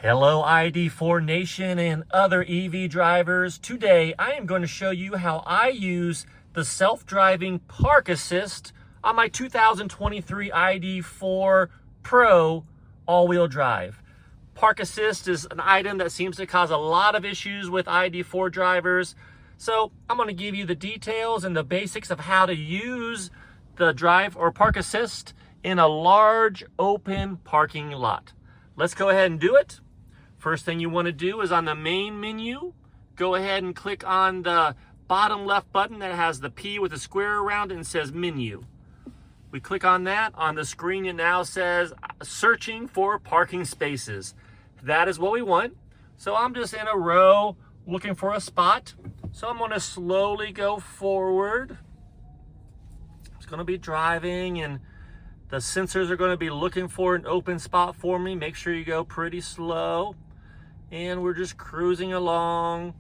Hello ID.4 Nation and other EV drivers. Today I am going to show you how I use the self-driving Park Assist on my 2023 ID.4 Pro all-wheel drive. Park Assist is an item that seems to cause a lot of issues with ID.4 drivers. So I'm going to give you the details and the basics of how to use the drive or Park Assist in a large open parking lot. Let's go ahead and do it. First thing you want to do is on the main menu, go ahead and click on the bottom left button that has the P with a square around it and says menu. We click on that. On the screen it now says searching for parking spaces. That is what we want. So I'm just in a row looking for a spot. So I'm going to slowly go forward. It's going to be driving and the sensors are going to be looking for an open spot for me. Make sure you go pretty slow. And we're just cruising along.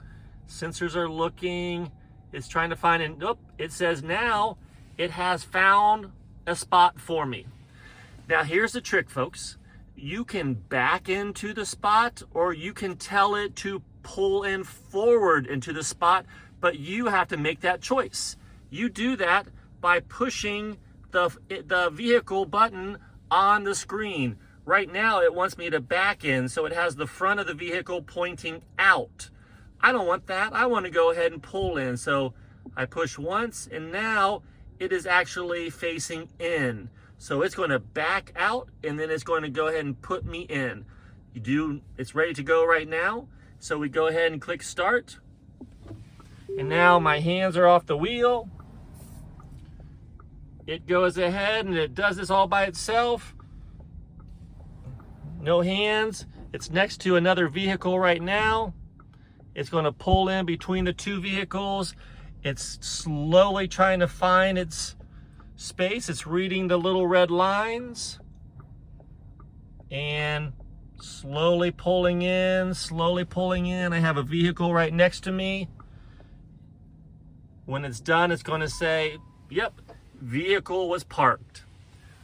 Sensors are looking. It's trying to find an, oh, it says now it has found a spot for me. Now here's the trick, folks. You can back into the spot or you can tell it to pull in forward into the spot, but you have to make that choice. You do that by pushing the vehicle button on the screen. Right now it wants me to back in, so it has the front of the vehicle pointing out. I don't want that. I want to go ahead and pull in. So I push once and now it is actually facing in. So it's going to back out and then it's going to go ahead and put me in. It's ready to go right now. So we go ahead and click start. And now my hands are off the wheel. It goes ahead and it does this all by itself. No hands. It's next to another vehicle right now. It's going to pull in between the two vehicles. It's slowly trying to find its space. It's reading the little red lines and slowly pulling in, slowly pulling in. I have a vehicle right next to me. When it's done, it's going to say, yep, vehicle was parked.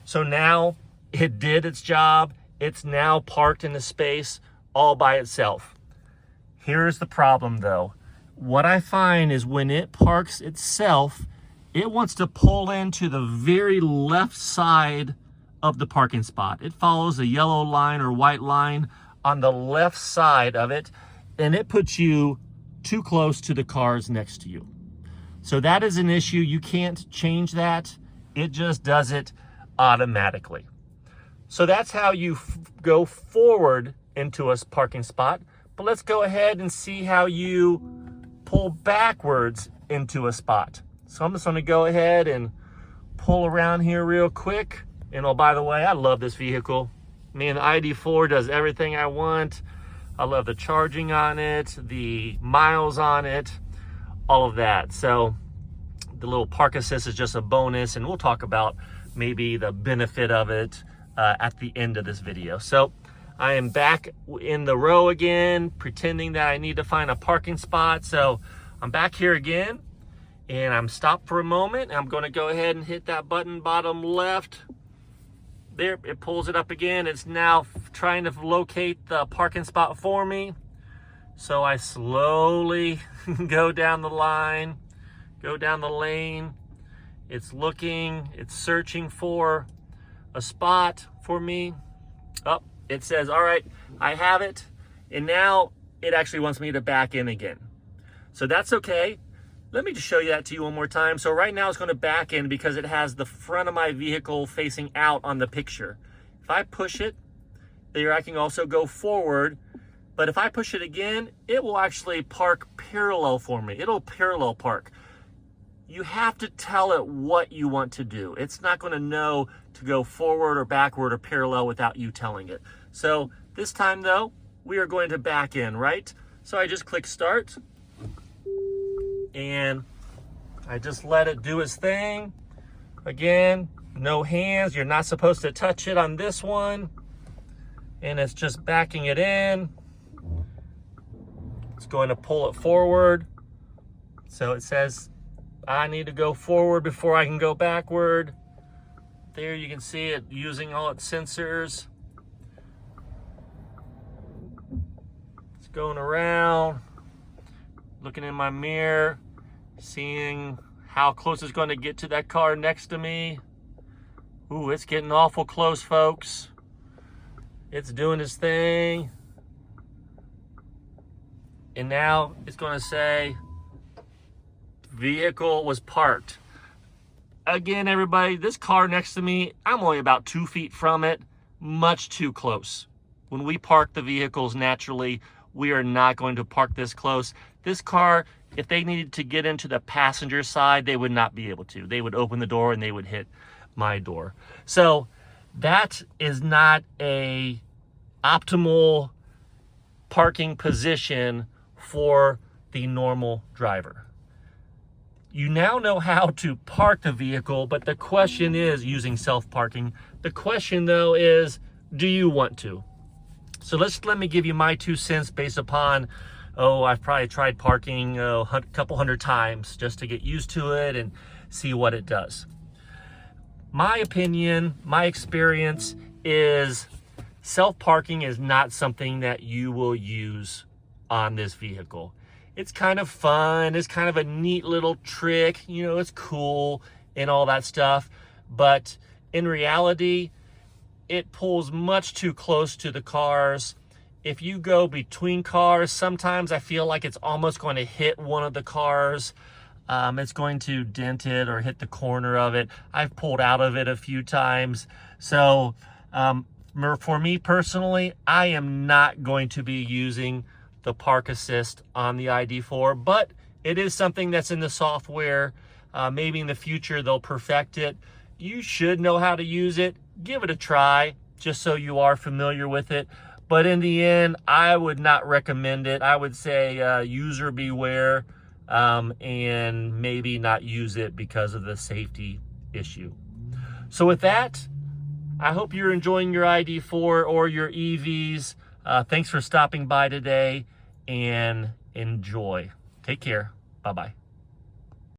So now it did its job. It's now parked in the space all by itself. Here's the problem though. What I find is when it parks itself, it wants to pull into the very left side of the parking spot. It follows a yellow line or white line on the left side of it, and it puts you too close to the cars next to you. So that is an issue. You can't change that. It just does it automatically. So that's how you go forward into a parking spot. But let's go ahead and see how you pull backwards into a spot. So I'm just going to go ahead and pull around here real quick. And oh, by the way, I love this vehicle. Man, the ID.4 does everything I want. I love the charging on it, the miles on it, all of that. So the little Park Assist is just a bonus, and we'll talk about maybe the benefit of it at the end of this video. So I am back in the row again, pretending that I need to find a parking spot. So I'm back here again and I'm stopped for a moment. I'm going to go ahead and hit that button bottom left. There, it pulls it up again. It's now trying to locate the parking spot for me. So I slowly go down the line, go down the lane. It's looking, it's searching for a spot for me. Oh, it says, all right, I have it. And now it actually wants me to back in again. So that's okay. Let me just show you that to you one more time. So right now it's going to back in because it has the front of my vehicle facing out on the picture. If I push it, there I can also go forward. But if I push it again, it will actually park parallel for me. It'll parallel park. You have to tell it what you want to do. It's not going to know to go forward or backward or parallel without you telling it. So this time though, we are going to back in, right? So I just click start and I just let it do its thing. Again, no hands. You're not supposed to touch it on this one. And it's just backing it in. It's going to pull it forward. So it says, I need to go forward before I can go backward. There you can see it using all its sensors. Just going around, looking in my mirror, seeing how close it's going to get to that car next to me. Ooh, it's getting awful close, folks. It's doing its thing. And now it's going to say vehicle was parked. Again, everybody, this car next to me, I'm only about 2 feet from it, much too close. When we park the vehicles naturally, we are not going to park this close. This car, if they needed to get into the passenger side, they would not be able to. They would open the door and they would hit my door. So that is not a optimal parking position for the normal driver. You now know how to park the vehicle, but the question is, using self-parking, the question though is, do you want to? So let me give you my 2 cents based upon, I've probably tried parking a couple hundred times just to get used to it and see what it does. My opinion, my experience is self-parking is not something that you will use on this vehicle. It's kind of fun. It's kind of a neat little trick. You know, it's cool and all that stuff. But in reality, it pulls much too close to the cars. If you go between cars, sometimes I feel like it's almost going to hit one of the cars. It's going to dent it or hit the corner of it. I've pulled out of it a few times. So for me personally, I am not going to be using the Park Assist on the ID.4, but it is something that's in the software. Maybe in the future they'll perfect it. You should know how to use it. Give it a try, just so you are familiar with it. But in the end, I would not recommend it. I would say user beware, and maybe not use it because of the safety issue. So with that, I hope you're enjoying your ID.4 or your EVs. Thanks for stopping by today, and enjoy. Take care. Bye-bye.